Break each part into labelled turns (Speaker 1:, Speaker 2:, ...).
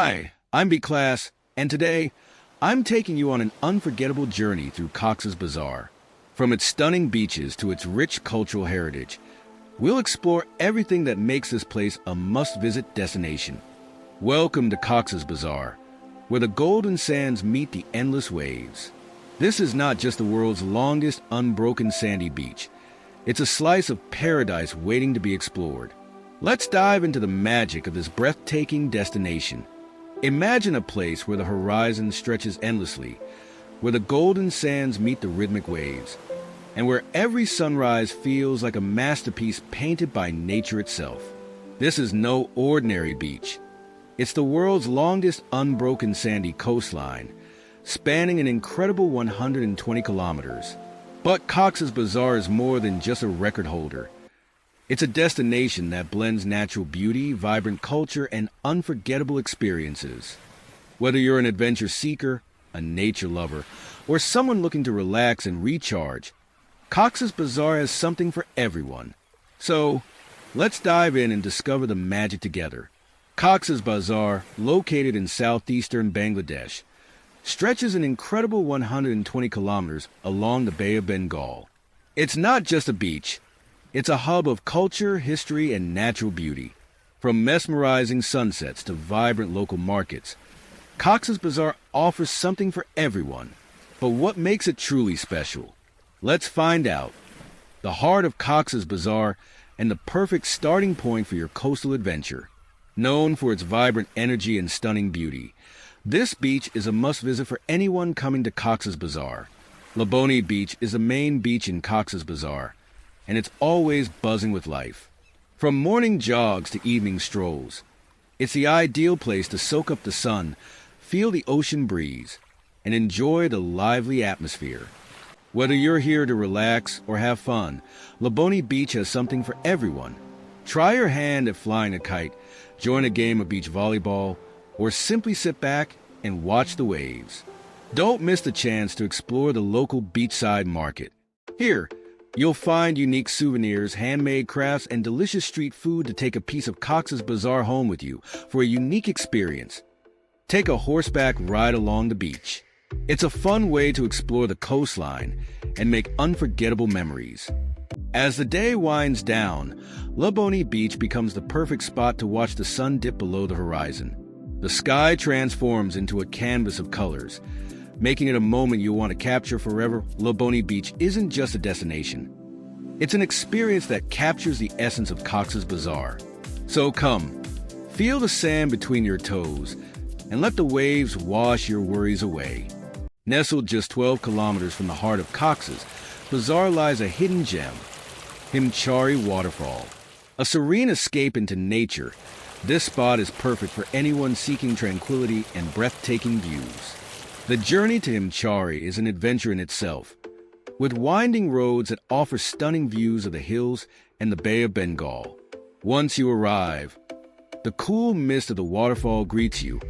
Speaker 1: Hi, I'm B-Class, and today I'm taking you on an unforgettable journey through Cox's Bazar. From its stunning beaches to its rich cultural heritage, we'll explore everything that makes this place a must-visit destination. Welcome to Cox's Bazar, where the golden sands meet the endless waves. This is not just the world's longest unbroken sandy beach. It's a slice of paradise waiting to be explored. Let's dive into the magic of this breathtaking destination. Imagine a place where the horizon stretches endlessly, where the golden sands meet the rhythmic waves, and where every sunrise feels like a masterpiece painted by nature itself. This is no ordinary beach. It's the world's longest unbroken sandy coastline, spanning an incredible 120 kilometers. But Cox's Bazar is more than just a record holder. It's a destination that blends natural beauty, vibrant culture, and unforgettable experiences. Whether you're an adventure seeker, a nature lover, or someone looking to relax and recharge, Cox's Bazar has something for everyone. So, let's dive in and discover the magic together. Cox's Bazar, located in southeastern Bangladesh, stretches an incredible 120 kilometers along the Bay of Bengal. It's not just a beach. It's a hub of culture, history, and natural beauty. From mesmerizing sunsets to vibrant local markets, Cox's Bazar offers something for everyone. But what makes it truly special? Let's find out. The heart of Cox's Bazar and the perfect starting point for your coastal adventure. Known for its vibrant energy and stunning beauty, this beach is a must-visit for anyone coming to Cox's Bazar. Laboni Beach is the main beach in Cox's Bazar, and it's always buzzing with life. From morning jogs to evening strolls, it's the ideal place to soak up the sun, feel the ocean breeze, and enjoy the lively atmosphere. Whether you're here to relax or have fun, Laboni Beach has something for everyone. Try your hand at flying a kite, join a game of beach volleyball, or simply sit back and watch the waves. Don't miss the chance to explore the local beachside market. Here, you'll find unique souvenirs, handmade crafts, and delicious street food to take a piece of Cox's Bazar home with you for a unique experience. Take a horseback ride along the beach. It's a fun way to explore the coastline and make unforgettable memories. As the day winds down, Laboni Beach becomes the perfect spot to watch the sun dip below the horizon. The sky transforms into a canvas of colors, making it a moment you'll want to capture forever. Laboni Beach isn't just a destination. It's an experience that captures the essence of Cox's Bazar. So come, feel the sand between your toes, and let the waves wash your worries away. Nestled just 12 kilometers from the heart of Cox's Bazar lies a hidden gem, Himchari Waterfall. A serene escape into nature, this spot is perfect for anyone seeking tranquility and breathtaking views. The journey to Himchari is an adventure in itself, with winding roads that offer stunning views of the hills and the Bay of Bengal. Once you arrive, the cool mist of the waterfall greets you,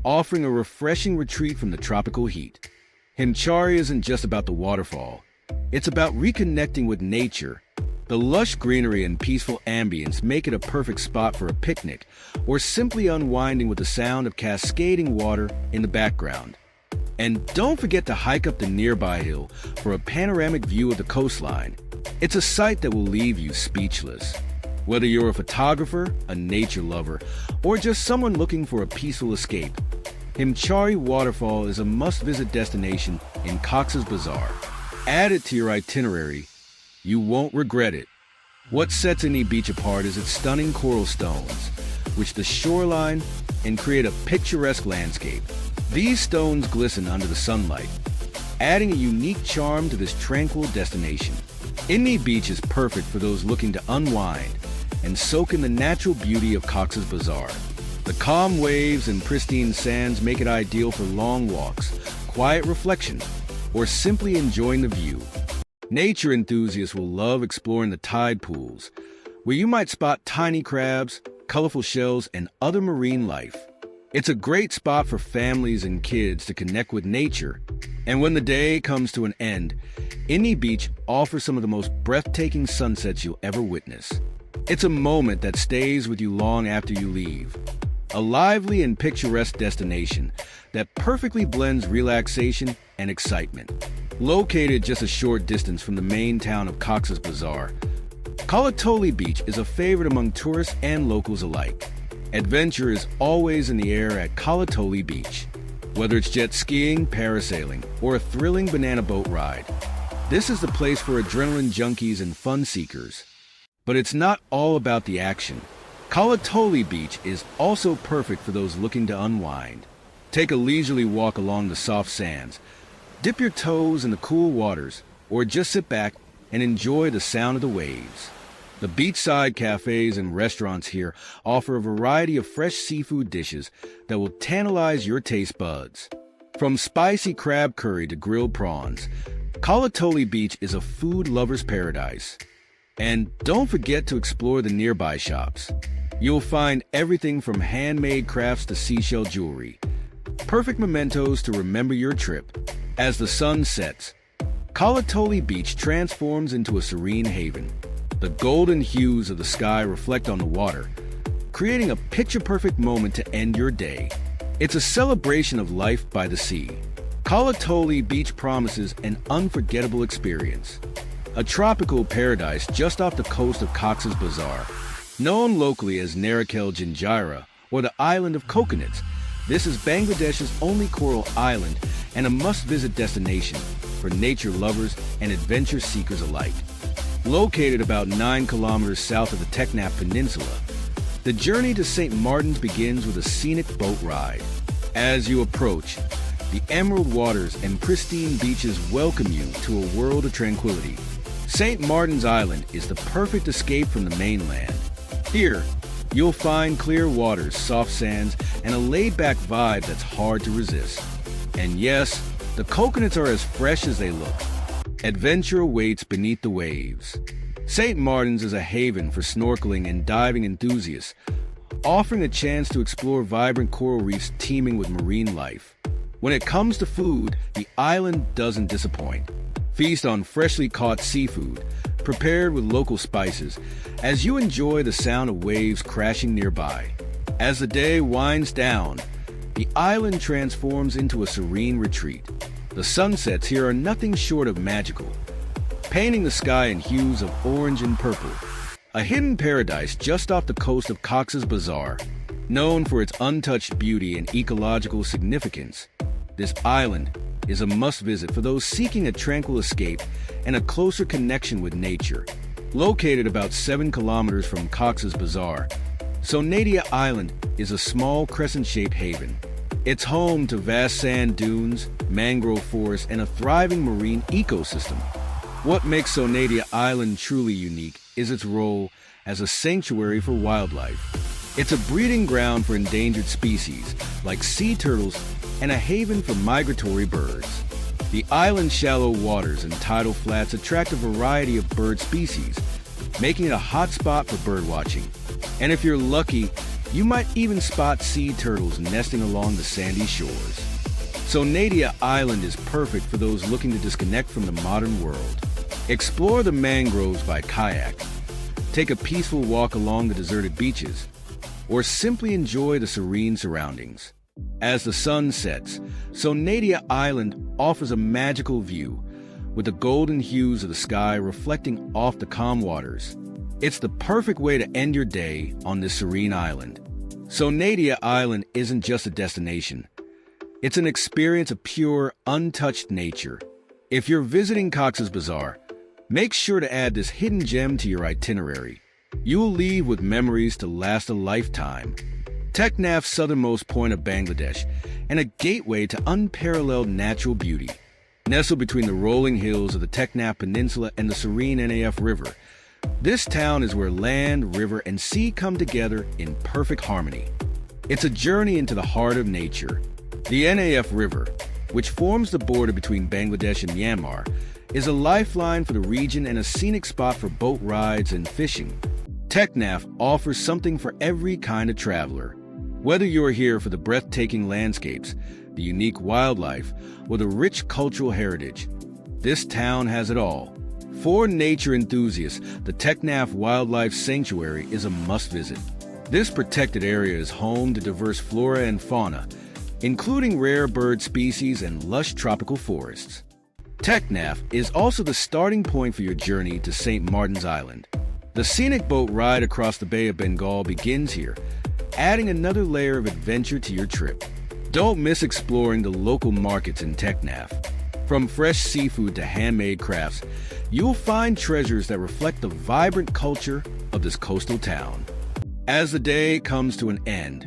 Speaker 1: offering a refreshing retreat from the tropical heat. Himchari isn't just about the waterfall. It's about reconnecting with nature. The lush greenery and peaceful ambience make it a perfect spot for a picnic or simply unwinding with the sound of cascading water in the background. And don't forget to hike up the nearby hill for a panoramic view of the coastline. It's a sight that will leave you speechless. Whether you're a photographer, a nature lover, or just someone looking for a peaceful escape, Himchari Waterfall is a must-visit destination in Cox's Bazar. Add it to your itinerary. You won't regret it. What sets any beach apart is its stunning coral stones, which the shoreline and create a picturesque landscape. These stones glisten under the sunlight, adding a unique charm to this tranquil destination. Any beach is perfect for those looking to unwind and soak in the natural beauty of Cox's Bazar. The calm waves and pristine sands make it ideal for long walks, quiet reflection, or simply enjoying the view. Nature enthusiasts will love exploring the tide pools, where you might spot tiny crabs, colorful shells, and other marine life. It's a great spot for families and kids to connect with nature. And when the day comes to an end, any beach offers some of the most breathtaking sunsets you'll ever witness. It's a moment that stays with you long after you leave. a lively and picturesque destination that perfectly blends relaxation and excitement. Located just a short distance from the main town of Cox's Bazar, Kalatoli Beach is a favorite among tourists and locals alike. Adventure is always in the air at Kalatoli Beach. Whether it's jet skiing, parasailing, or a thrilling banana boat ride, this is the place for adrenaline junkies and fun seekers. But it's not all about the action. Kalatoli Beach is also perfect for those looking to unwind. Take a leisurely walk along the soft sands, dip your toes in the cool waters, or just sit back and enjoy the sound of the waves. The beachside cafes and restaurants here offer a variety of fresh seafood dishes that will tantalize your taste buds. From spicy crab curry to grilled prawns, Kalatoli Beach is a food lover's paradise. And don't forget to explore the nearby shops. You'll find everything from handmade crafts to seashell jewelry. Perfect mementos to remember your trip. As the sun sets, Kalatoli Beach transforms into a serene haven. The golden hues of the sky reflect on the water, creating a picture-perfect moment to end your day. It's a celebration of life by the sea. Kalatoli Beach promises an unforgettable experience. A tropical paradise just off the coast of Cox's Bazar. Known locally as Narakel Jinjira, or the Island of Coconuts, this is Bangladesh's only coral island and a must-visit destination for nature lovers and adventure seekers alike. Located about 9 kilometers south of the Teknaf Peninsula, the journey to St. Martin's begins with a scenic boat ride. As you approach, the emerald waters and pristine beaches welcome you to a world of tranquility. St. Martin's Island is the perfect escape from the mainland. Here, you'll find clear waters, soft sands, and a laid-back vibe that's hard to resist. And yes, the coconuts are as fresh as they look. Adventure awaits beneath the waves. St. Martin's is a haven for snorkeling and diving enthusiasts, offering a chance to explore vibrant coral reefs teeming with marine life. When it comes to food, the island doesn't disappoint. Feast on freshly caught seafood, prepared with local spices, as you enjoy the sound of waves crashing nearby. As the day winds down, the island transforms into a serene retreat. The sunsets here are nothing short of magical, painting the sky in hues of orange and purple. A hidden paradise just off the coast of Cox's Bazar, known for its untouched beauty and ecological significance. This island is a must-visit for those seeking a tranquil escape and a closer connection with nature. Located about 7 kilometers from Cox's Bazar, Sonadia Island is a small crescent-shaped haven. It's home to vast sand dunes, mangrove forests, and a thriving marine ecosystem. What makes Sonadia Island truly unique is its role as a sanctuary for wildlife. It's a breeding ground for endangered species like sea turtles and a haven for migratory birds. The island's shallow waters and tidal flats attract a variety of bird species, making it a hot spot for birdwatching. And if you're lucky, you might even spot sea turtles nesting along the sandy shores. Sonadia Island is perfect for those looking to disconnect from the modern world. Explore the mangroves by kayak, take a peaceful walk along the deserted beaches, or simply enjoy the serene surroundings. As the sun sets, Sonadia Island offers a magical view, with the golden hues of the sky reflecting off the calm waters. It's the perfect way to end your day on this serene island. Sonadia Island isn't just a destination. It's an experience of pure, untouched nature. If you're visiting Cox's Bazar, make sure to add this hidden gem to your itinerary. You'll leave with memories to last a lifetime. Teknaf's southernmost point of Bangladesh, and a gateway to unparalleled natural beauty. Nestled between the rolling hills of the Teknaf Peninsula and the serene NAF River, this town is where land, river, and sea come together in perfect harmony. It's a journey into the heart of nature. The NAF River, which forms the border between Bangladesh and Myanmar, is a lifeline for the region and a scenic spot for boat rides and fishing. Teknaf offers something for every kind of traveler. Whether you're here for the breathtaking landscapes, the unique wildlife, or the rich cultural heritage, this town has it all. For nature enthusiasts, the Teknaf Wildlife Sanctuary is a must-visit. This protected area is home to diverse flora and fauna, including rare bird species and lush tropical forests. Teknaf is also the starting point for your journey to St. Martin's Island. The scenic boat ride across the Bay of Bengal begins here, adding another layer of adventure to your trip. Don't miss exploring the local markets in Teknaf. From fresh seafood to handmade crafts, you'll find treasures that reflect the vibrant culture of this coastal town. As the day comes to an end,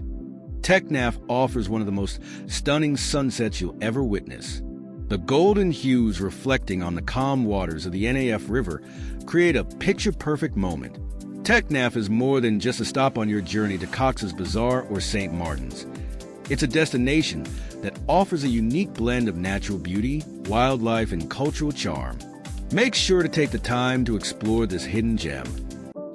Speaker 1: Teknaf offers one of the most stunning sunsets you'll ever witness. The golden hues reflecting on the calm waters of the NAF River create a picture-perfect moment. Teknaf is more than just a stop on your journey to Cox's Bazar or St. Martin's. It's a destination that offers a unique blend of natural beauty, wildlife, and cultural charm. Make sure to take the time to explore this hidden gem.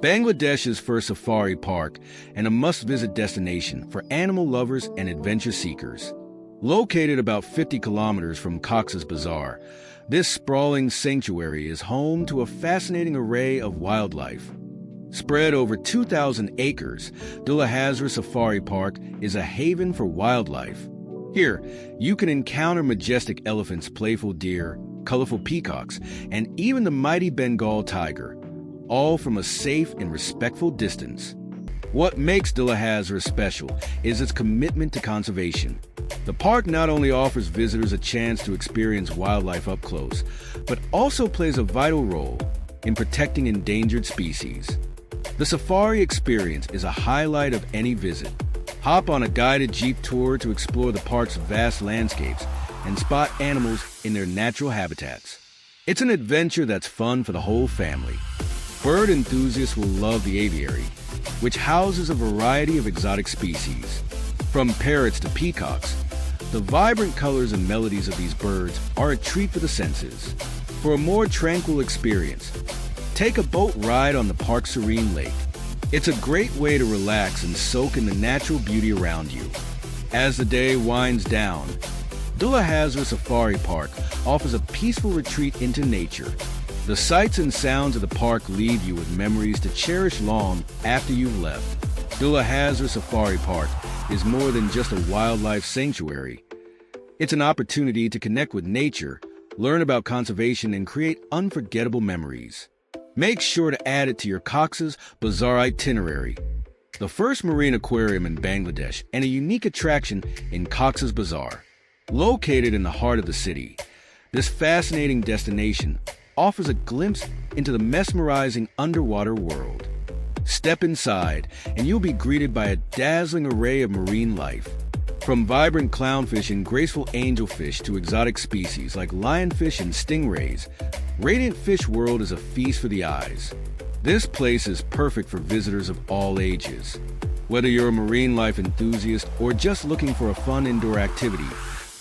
Speaker 1: Bangladesh's first safari park and a must-visit destination for animal lovers and adventure seekers. Located about 50 kilometers from Cox's Bazar, this sprawling sanctuary is home to a fascinating array of wildlife. Spread over 2,000 acres, Dula Hazra Safari Park is a haven for wildlife. Here, you can encounter majestic elephants, playful deer, colorful peacocks, and even the mighty Bengal tiger, all from a safe and respectful distance. What makes Dula Hazra special is its commitment to conservation. The park not only offers visitors a chance to experience wildlife up close, but also plays a vital role in protecting endangered species. The safari experience is a highlight of any visit. Hop on a guided jeep tour to explore the park's vast landscapes and spot animals in their natural habitats. It's an adventure that's fun for the whole family. Bird enthusiasts will love the aviary, which houses a variety of exotic species. From parrots to peacocks, the vibrant colors and melodies of these birds are a treat for the senses. For a more tranquil experience, take a boat ride on the park's serene lake. It's a great way to relax and soak in the natural beauty around you. As the day winds down, Dula Hazra Safari Park offers a peaceful retreat into nature. The sights and sounds of the park leave you with memories to cherish long after you've left. Dula Hazra Safari Park is more than just a wildlife sanctuary. It's an opportunity to connect with nature, learn about conservation, and create unforgettable memories. Make sure to add it to your Cox's Bazar itinerary. The first marine aquarium in Bangladesh and a unique attraction in Cox's Bazar. Located in the heart of the city, this fascinating destination offers a glimpse into the mesmerizing underwater world. Step inside, and you'll be greeted by a dazzling array of marine life. From vibrant clownfish and graceful angelfish to exotic species like lionfish and stingrays, Radiant Fish World is a feast for the eyes. This place is perfect for visitors of all ages. Whether you're a marine life enthusiast or just looking for a fun indoor activity,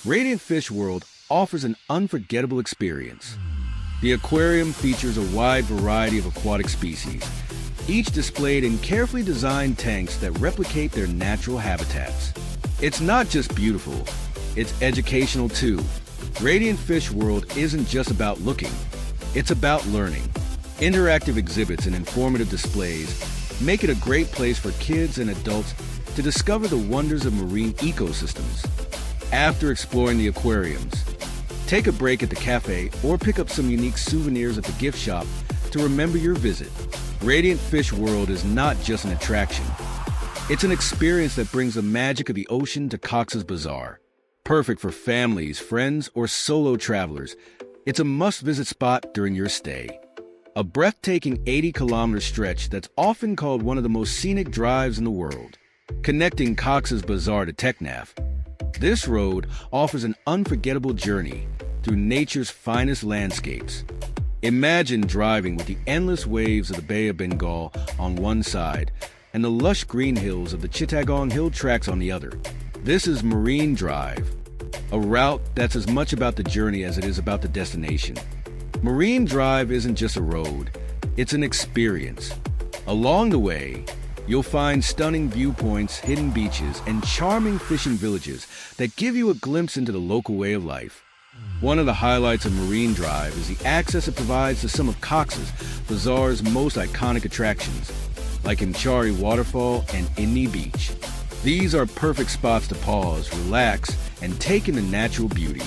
Speaker 1: Radiant Fish World offers an unforgettable experience. The aquarium features a wide variety of aquatic species, each displayed in carefully designed tanks that replicate their natural habitats. It's not just beautiful, it's educational too. Radiant Fish World isn't just about looking, it's about learning. Interactive exhibits and informative displays make it a great place for kids and adults to discover the wonders of marine ecosystems. After exploring the aquariums, take a break at the cafe or pick up some unique souvenirs at the gift shop to remember your visit. Radiant Fish World is not just an attraction. It's an experience that brings the magic of the ocean to Cox's Bazar. Perfect for families, friends, or solo travelers, it's a must-visit spot during your stay. A breathtaking 80-kilometer stretch that's often called one of the most scenic drives in the world. Connecting Cox's Bazar to Teknaf, this road offers an unforgettable journey through nature's finest landscapes. Imagine driving with the endless waves of the Bay of Bengal on one side and the lush green hills of the Chittagong Hill Tracts on the other. This is Marine Drive, a route that's as much about the journey as it is about the destination. Marine Drive isn't just a road, it's an experience. Along the way, you'll find stunning viewpoints, hidden beaches, and charming fishing villages that give you a glimpse into the local way of life. One of the highlights of Marine Drive is the access it provides to some of Cox's Bazar's most iconic attractions, like Imchari Waterfall and Inni Beach. These are perfect spots to pause, relax, and take in the natural beauty.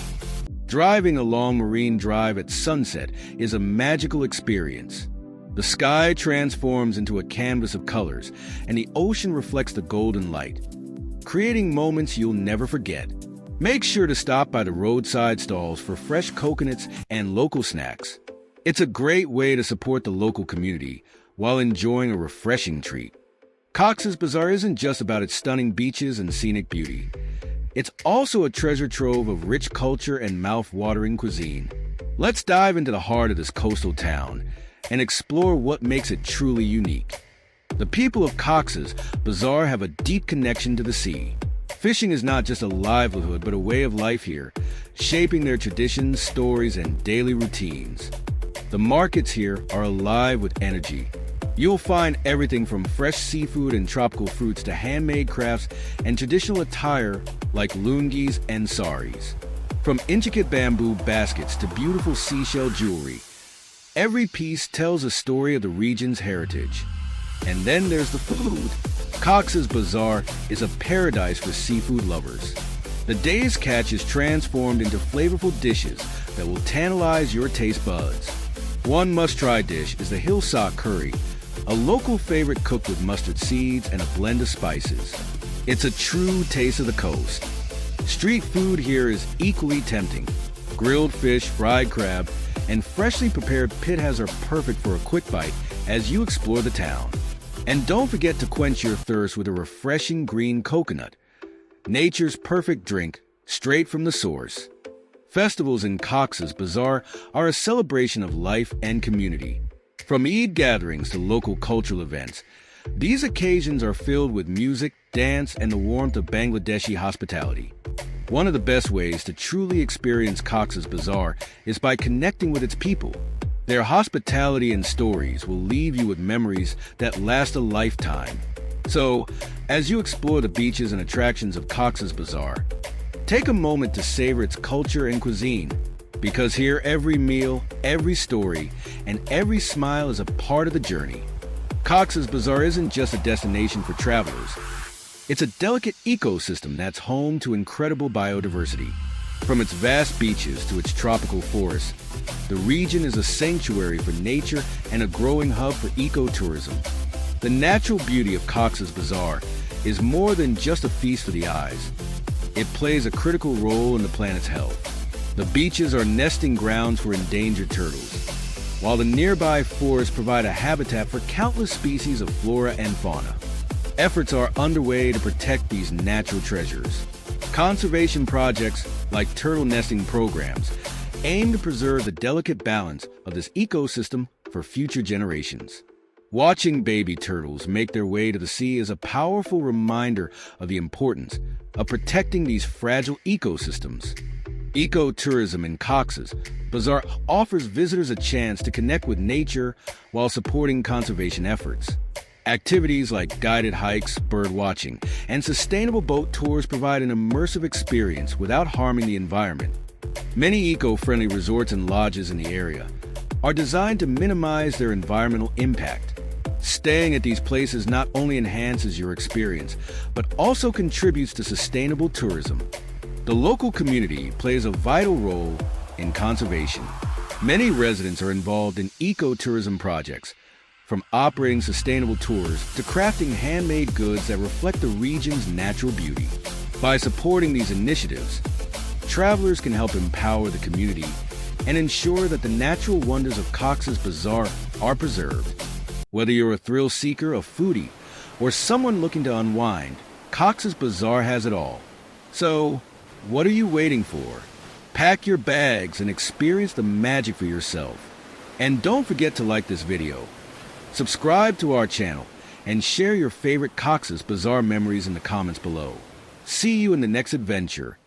Speaker 1: Driving along Marine Drive at sunset is a magical experience. The sky transforms into a canvas of colors, and the ocean reflects the golden light, creating moments you'll never forget. Make sure to stop by the roadside stalls for fresh coconuts and local snacks. It's a great way to support the local community while enjoying a refreshing treat. Cox's Bazar isn't just about its stunning beaches and scenic beauty. It's also a treasure trove of rich culture and mouth-watering cuisine. Let's dive into the heart of this coastal town and explore what makes it truly unique. The people of Cox's Bazar have a deep connection to the sea. Fishing is not just a livelihood, but a way of life here, shaping their traditions, stories, and daily routines. The markets here are alive with energy. You'll find everything from fresh seafood and tropical fruits to handmade crafts and traditional attire like lungis and saris. From intricate bamboo baskets to beautiful seashell jewelry, every piece tells a story of the region's heritage. And then there's the food. Cox's Bazar is a paradise for seafood lovers. The day's catch is transformed into flavorful dishes that will tantalize your taste buds. One must-try dish is the hillsock curry, a local favorite cooked with mustard seeds and a blend of spices. It's a true taste of the coast. Street food here is equally tempting. Grilled fish, fried crab, and freshly prepared pithas are perfect for a quick bite as you explore the town. And don't forget to quench your thirst with a refreshing green coconut, nature's perfect drink, straight from the source. Festivals in Cox's Bazar are a celebration of life and community. From Eid gatherings to local cultural events, these occasions are filled with music, dance, and the warmth of Bangladeshi hospitality. One of the best ways to truly experience Cox's Bazar is by connecting with its people. Their hospitality and stories will leave you with memories that last a lifetime. So, as you explore the beaches and attractions of Cox's Bazar, take a moment to savor its culture and cuisine, because here every meal, every story, and every smile is a part of the journey. Cox's Bazar isn't just a destination for travelers. It's a delicate ecosystem that's home to incredible biodiversity. From its vast beaches to its tropical forests, the region is a sanctuary for nature and a growing hub for ecotourism. The natural beauty of Cox's Bazar is more than just a feast for the eyes. It plays a critical role in the planet's health. The beaches are nesting grounds for endangered turtles, while the nearby forests provide a habitat for countless species of flora and fauna. Efforts are underway to protect these natural treasures. Conservation projects like turtle nesting programs aim to preserve the delicate balance of this ecosystem for future generations. Watching baby turtles make their way to the sea is a powerful reminder of the importance of protecting these fragile ecosystems. Ecotourism in Cox's Bazar offers visitors a chance to connect with nature while supporting conservation efforts. Activities like guided hikes, bird watching, and sustainable boat tours provide an immersive experience without harming the environment. Many eco-friendly resorts and lodges in the area are designed to minimize their environmental impact. Staying at these places not only enhances your experience, but also contributes to sustainable tourism. The local community plays a vital role in conservation. Many residents are involved in ecotourism projects, from operating sustainable tours to crafting handmade goods that reflect the region's natural beauty. By supporting these initiatives, travelers can help empower the community and ensure that the natural wonders of Cox's Bazar are preserved. Whether you're a thrill seeker, a foodie, or someone looking to unwind, Cox's Bazar has it all. So, what are you waiting for? Pack your bags and experience the magic for yourself. And don't forget to like this video, subscribe to our channel, and share your favorite Cox's Bazar memories in the comments below. See you in the next adventure.